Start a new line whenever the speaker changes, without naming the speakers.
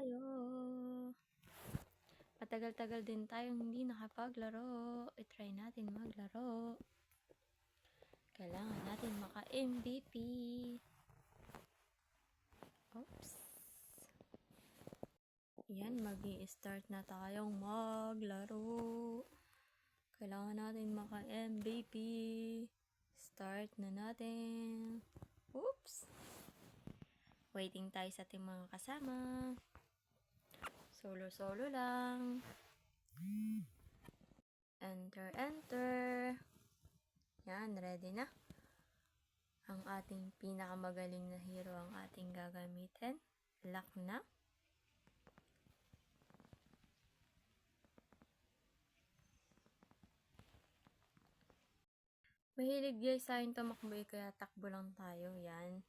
tayo. Matagal-tagal din tayong hindi nakapaglaro. I-try natin maglaro. Kailangan natin maka-MVP. Oops. Yan, magi-start na tayong maglaro. Kailangan natin maka-MVP. Start na natin. Oops. Waiting tayo sa ating mga kasama. Solo lang. Enter. Yan, ready na. Ang ating pinakamagaling na hero ang ating gagamitin. Lock na. Mahilig guys sa akin tumakbo kaya takbo lang tayo. Yan.